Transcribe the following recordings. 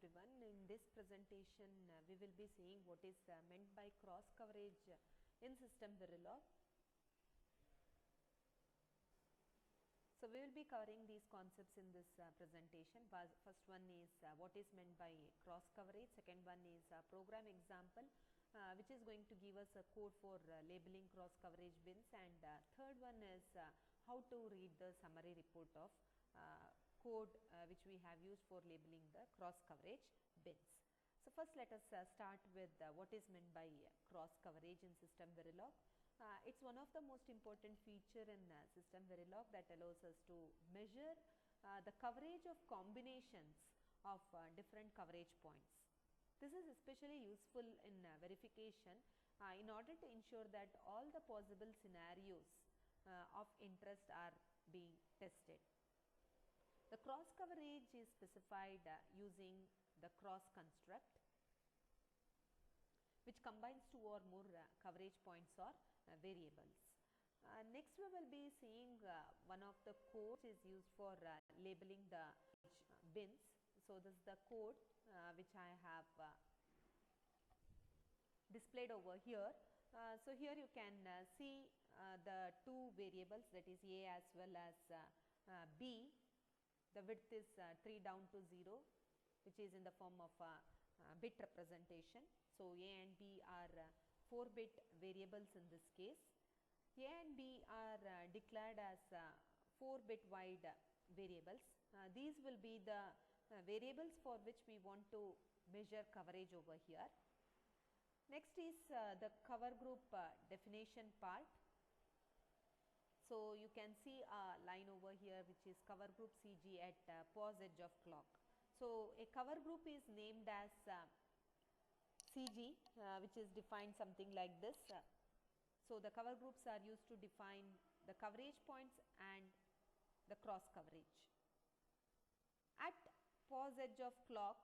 everyone. In this presentation, we will be seeing what is meant by cross coverage in System Verilog. So, we will be covering these concepts in this presentation. First one is what is meant by cross coverage. Second one is program example, which is going to give us a code for labeling cross coverage bins, and third one is how to read the summary report of code which we have used for labeling the cross coverage bins. So, first let us start with what is meant by cross coverage in System Verilog. It is one of the most important feature in System Verilog that allows us to measure the coverage of combinations of different coverage points. This is especially useful in verification in order to ensure that all the possible scenarios of interest are being tested. The cross coverage is specified using the cross construct, which combines two or more coverage points or variables. Next we will be seeing one of the codes is used for labeling the bins. So, this is the code which I have displayed over here. So, here you can see the two variables, that is A as well as B. The width is 3 down to 0, which is in the form of bit representation. So, A and B are 4-bit variables in this case. A and B are declared as 4-bit wide variables. These will be the variables for which we want to measure coverage over here. Next is the cover group definition part. So, you can see a line over here which is cover group CG at pause edge of clock. So, a cover group is named as CG, which is defined something like this. So, the cover groups are used to define the coverage points and the cross coverage. At pause edge of clock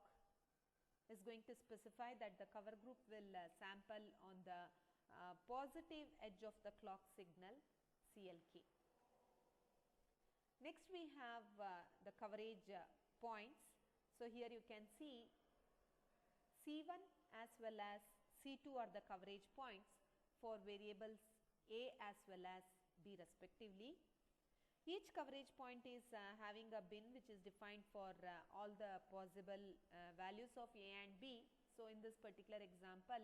is going to specify that the cover group will sample on the positive edge of the clock signal CLK. Next we have the coverage points. So, here you can see C1 as well as C2 are the coverage points for variables A as well as B respectively. Each coverage point is having a bin which is defined for all the possible values of A and B. So, in this particular example,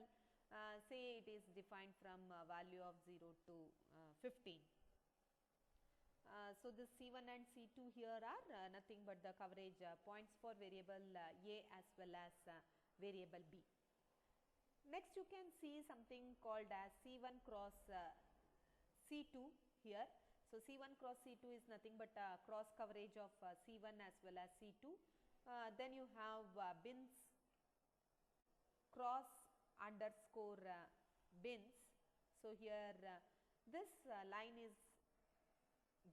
say it is defined from a value of 0 to 15. So, this C1 and C2 here are nothing but the coverage points for variable A as well as variable B. Next you can see something called as C1 cross C2 here. So, C1 cross C2 is nothing but cross coverage of C1 as well as C2. Then you have bins cross underscore bins. So, here this line is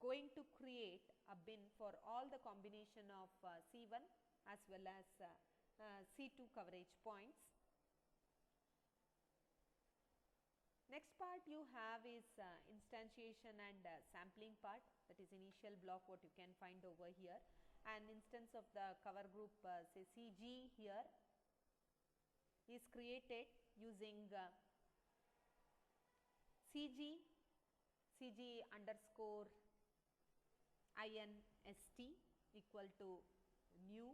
going to create a bin for all the combination of C1 as well as C2 coverage points. Next part you have is instantiation and sampling part, that is initial block what you can find over here. An instance of the cover group say CG here is created using CG underscore inst equal to new.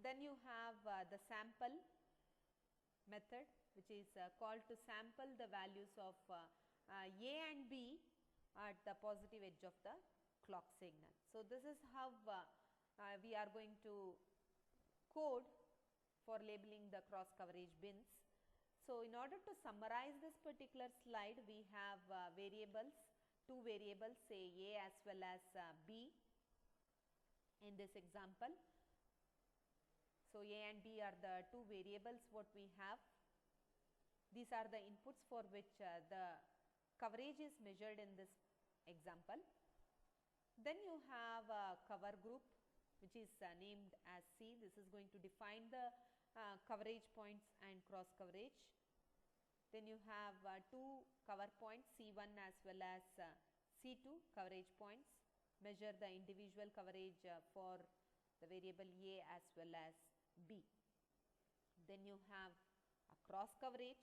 Then you have the sample method which is called to sample the values of A and B at the positive edge of the clock signal. So, this is how we are going to code for labeling the cross coverage bins. So, in order to summarize this particular slide, we have variables, two variables say A as well as B in this example. So, A and B are the two variables what we have. These are the inputs for which the coverage is measured in this example. Then you have a cover group which is named as C. This is going to define the coverage points and cross coverage. Then you have two cover points C1 as well as C2 coverage points, measure the individual coverage for the variable A as well as B. Then you have a cross coverage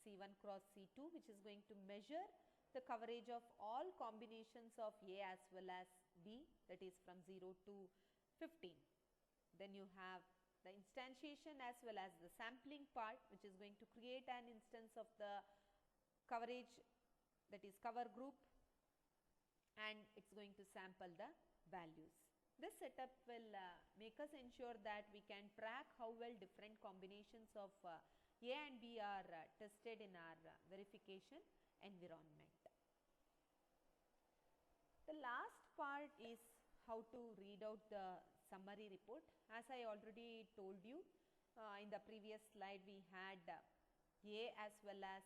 C1 cross C2, which is going to measure the coverage of all combinations of A as well as B, that is from 0 to 15. Then you have the instantiation as well as the sampling part, which is going to create an instance of the coverage, that is cover group, and it is going to sample the values. This setup will make us ensure that we can track how well different combinations of A and B are tested in our verification environment. The last part is how to read out the summary report. As I already told you in the previous slide, we had A as well as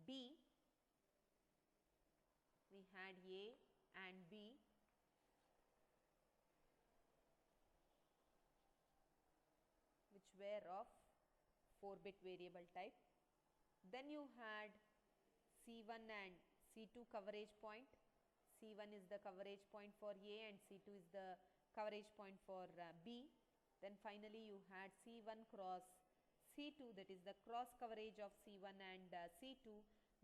B. We had A and B. Which were of 4-bit variable type. Then you had C1 and C2 coverage point. C1 is the coverage point for A and C2 is the coverage point for B. Then finally you had C1 cross C2, that is the cross coverage of C1 and C2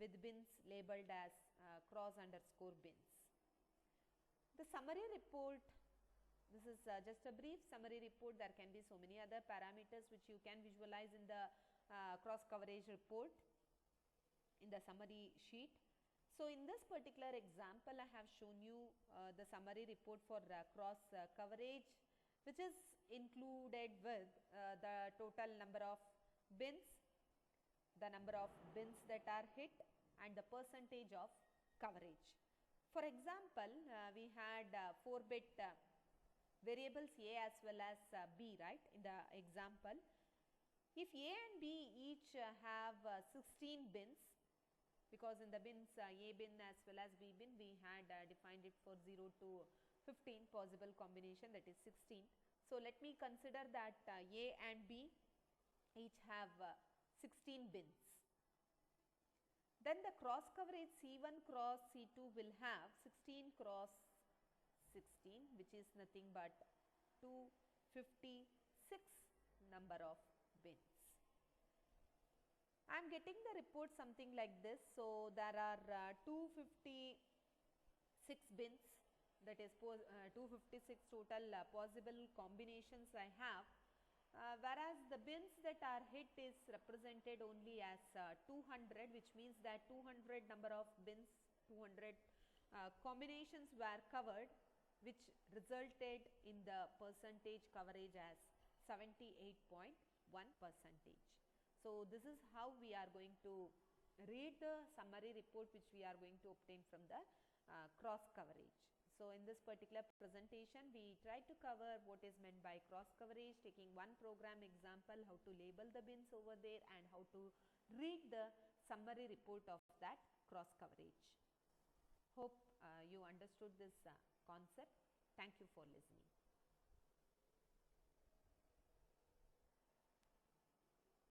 with bins labeled as cross underscore bins. The summary report, this is just a brief summary report. There can be so many other parameters which you can visualize in the cross coverage report in the summary sheet. So in this particular example, I have shown you the summary report for cross coverage, which is included with the total number of bins, the number of bins that are hit, and the percentage of coverage. For example, we had 4-bit variables A as well as B, right, in the example. If A and B each have 16 bins, because in the bins A bin as well as B bin, we had defined it for 0 to 15 possible combination, that is 16. So let me consider that A and B each have 16 bins. Then the cross coverage C1 cross C2 will have 16 cross 16, which is nothing but 256 number of bins. I am getting the report something like this. So there are 256 bins, that is 256 total possible combinations I have, whereas the bins that are hit is represented only as 200, which means that 200 number of bins, 200 combinations were covered, which resulted in the percentage coverage as 78.1%. So this is how we are going to read the summary report which we are going to obtain from the cross coverage. So in this particular presentation, we try to cover what is meant by cross coverage, taking one program example, how to label the bins over there, and how to read the summary report of that cross coverage. Hope you understood this concept. Thank you for listening.